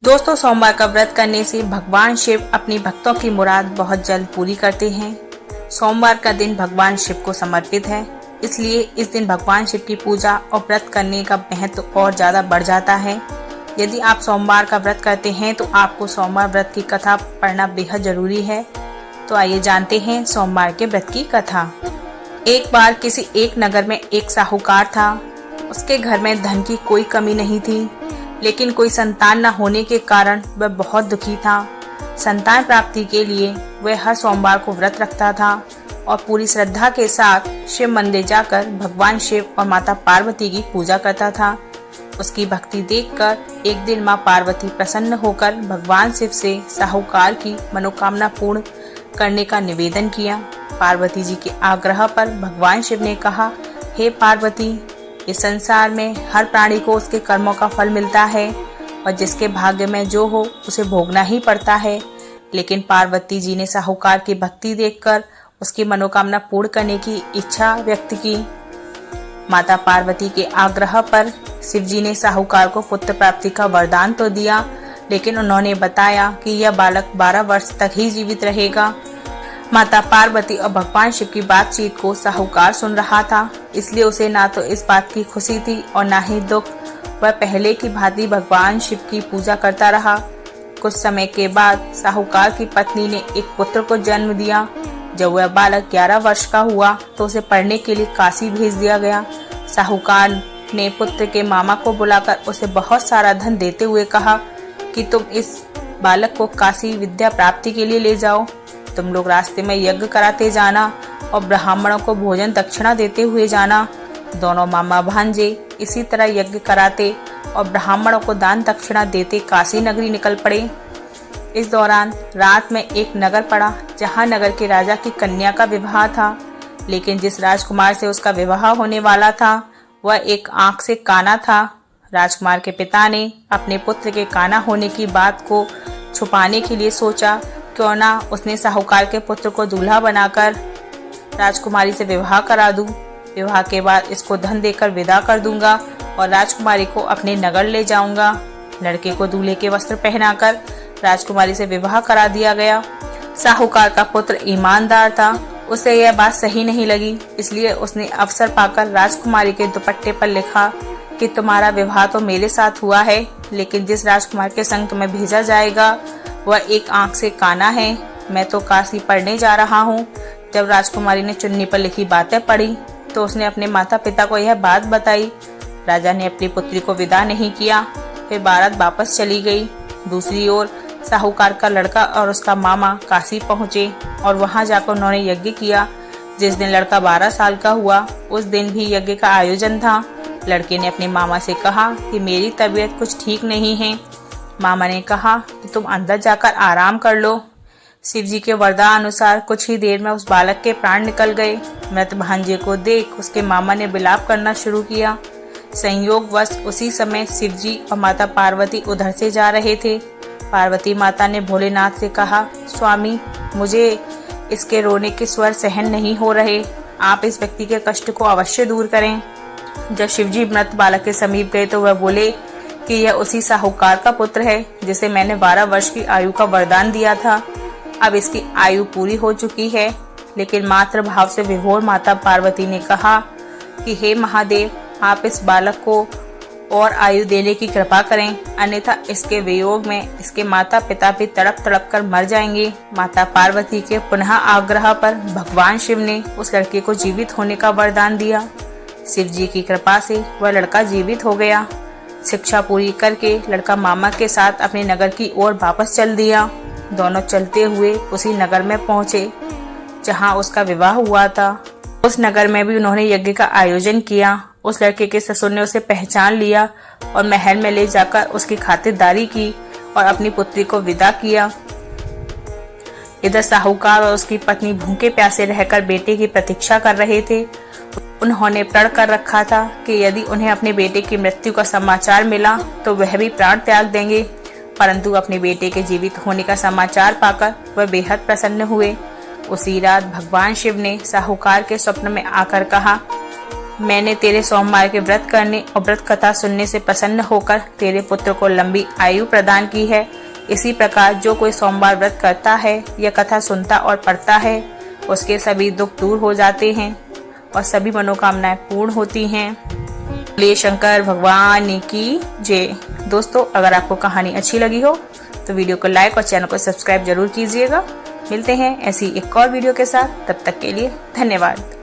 दोस्तों, सोमवार का व्रत करने से भगवान शिव अपनी भक्तों की मुराद बहुत जल्द पूरी करते हैं। सोमवार का दिन भगवान शिव को समर्पित है, इसलिए इस दिन भगवान शिव की पूजा और व्रत करने का महत्व और ज्यादा बढ़ जाता है। यदि आप सोमवार का व्रत करते हैं तो आपको सोमवार व्रत की कथा पढ़ना बेहद जरूरी है। तो आइए जानते हैं सोमवार के व्रत की कथा। एक बार किसी एक नगर में एक साहूकार था। उसके घर में धन की कोई कमी नहीं थी, लेकिन कोई संतान न होने के कारण वह बहुत दुखी था। संतान प्राप्ति के लिए वह हर सोमवार को व्रत रखता था और पूरी श्रद्धा के साथ शिव मंदिर जाकर भगवान शिव और माता पार्वती की पूजा करता था। उसकी भक्ति देखकर एक दिन मां पार्वती प्रसन्न होकर भगवान शिव से साहूकार की मनोकामना पूर्ण करने का निवेदन किया। पार्वती जी के आग्रह पर भगवान शिव ने कहा, हे पार्वती, इस संसार में हर प्राणी को उसके कर्मों का फल मिलता है और जिसके भाग्य में जो हो उसे भोगना ही पड़ता है। लेकिन पार्वती जी ने साहूकार की भक्ति देखकर उसकी मनोकामना पूर्ण करने की इच्छा व्यक्त की। माता पार्वती के आग्रह पर शिव जी ने साहूकार को पुत्र प्राप्ति का वरदान तो दिया, लेकिन उन्होंने बताया कि यह बालक 12 वर्ष तक ही जीवित रहेगा। माता पार्वती और भगवान शिव की बातचीत को साहूकार सुन रहा था, इसलिए उसे ना तो इस बात की खुशी थी और ना ही दुख। वह पहले की भांति भगवान शिव की पूजा करता रहा। कुछ समय के बाद साहूकार की पत्नी ने एक पुत्र को जन्म दिया। जब वह बालक 11 वर्ष का हुआ तो उसे पढ़ने के लिए काशी भेज दिया गया। साहूकार ने पुत्र के मामा को बुलाकर उसे बहुत सारा धन देते हुए कहा कि तुम इस बालक को काशी विद्या प्राप्ति के लिए ले जाओ। तुम लोग रास्ते में यज्ञ कराते जाना और ब्राह्मणों को भोजन दक्षिणा देते हुए जाना। दोनों मामा भांजे इसी तरह यज्ञ कराते और ब्राह्मणों को दान दक्षिणा देते काशी नगरी निकल पड़े। इस दौरान रात में एक नगर पड़ा, जहां नगर के राजा की कन्या का विवाह था। लेकिन जिस राजकुमार से उसका विवाह होने वाला था वह एक आंख से काना था। राजकुमार के पिता ने अपने पुत्र के काना होने की बात को छुपाने के लिए सोचा, क्यों ना उसने साहूकार के पुत्र को दूल्हा बनाकर राजकुमारी से विवाह करा दूं। विवाह के बाद इसको धन देकर विदा कर दूंगा और राजकुमारी को अपने नगर ले जाऊंगा। लड़के को दूल्हे के वस्त्र पहनाकर राजकुमारी से विवाह करा दिया गया। साहूकार का पुत्र ईमानदार था, उसे यह बात सही नहीं लगी, इसलिए उसने अवसर पाकर राजकुमारी के दुपट्टे पर लिखा कि तुम्हारा विवाह तो मेरे साथ हुआ है, लेकिन जिस राजकुमार के संग तुम्हें भेजा जाएगा वह एक आंख से काना है। मैं तो काशी पढ़ने जा रहा हूँ। जब राजकुमारी ने चुन्नी पर लिखी बातें पढ़ी तो उसने अपने माता पिता को यह बात बताई। राजा ने अपनी पुत्री को विदा नहीं किया, फिर बारात वापस चली गई। दूसरी ओर साहूकार का लड़का और उसका मामा काशी पहुँचे और वहाँ जाकर उन्होंने यज्ञ किया। जिस दिन लड़का 12 साल का हुआ उस दिन भी यज्ञ का आयोजन था। लड़के ने अपने मामा से कहा कि मेरी तबीयत कुछ ठीक नहीं है। मामा ने कहा कि तुम अंदर जाकर आराम कर लो। शिव जी के वरदान अनुसार कुछ ही देर में उस बालक के प्राण निकल गए। मृत भांजे को देख उसके मामा ने विलाप करना शुरू किया। संयोगवश उसी समय शिव जी और माता पार्वती उधर से जा रहे थे। पार्वती माता ने भोलेनाथ से कहा, स्वामी, मुझे इसके रोने के स्वर सहन नहीं हो रहे, आप इस व्यक्ति के कष्ट को अवश्य दूर करें। जब शिवजी मृत बालक के समीप गए तो वह बोले कि यह उसी साहूकार का पुत्र है जिसे मैंने 12 वर्ष की आयु का वरदान दिया था। अब इसकी आयु पूरी हो चुकी है। लेकिन मातृ भाव से विभोर माता पार्वती ने कहा कि हे महादेव, आप इस बालक को और आयु देने की कृपा करें, अन्यथा इसके वियोग में इसके माता पिता भी तड़प तड़प कर मर जाएंगे। माता पार्वती के पुनः आग्रह पर भगवान शिव ने उस लड़के को जीवित होने का वरदान दिया। शिव जी की कृपा से वह लड़का जीवित हो गया। शिक्षा पूरी करके लड़का मामा के साथ अपने नगर की ओर वापस चल दिया। दोनों चलते हुए उसी नगर में पहुंचे जहां उसका विवाह हुआ था। उस नगर में भी उन्होंने यज्ञ का आयोजन किया। उस लड़के के ससुर ने उसे पहचान लिया और महल में ले जाकर उसकी खातिरदारी की और अपनी पुत्री को विदा किया। इधर साहूकार और उसकी पत्नी भूखे प्यासे रहकर बेटे की प्रतीक्षा कर रहे थे। उन्होंने प्रण कर रखा था कि यदि उन्हें अपने बेटे की मृत्यु का समाचार मिला तो वह भी प्राण त्याग देंगे, परंतु अपने बेटे के जीवित होने का समाचार पाकर वह बेहद प्रसन्न हुए। उसी रात भगवान शिव ने साहूकार के स्वप्न में आकर कहा, मैंने तेरे सोमवार के व्रत करने और व्रत कथा सुनने से प्रसन्न होकर तेरे पुत्र को लंबी आयु प्रदान की है। इसी प्रकार जो कोई सोमवार व्रत करता है या कथा सुनता और पढ़ता है उसके सभी दुख दूर हो जाते हैं और सभी मनोकामनाएं पूर्ण होती हैं। बोलिए शंकर भगवान की जय। दोस्तों, अगर आपको कहानी अच्छी लगी हो तो वीडियो को लाइक और चैनल को सब्सक्राइब जरूर कीजिएगा। मिलते हैं ऐसी एक और वीडियो के साथ, तब तक के लिए धन्यवाद।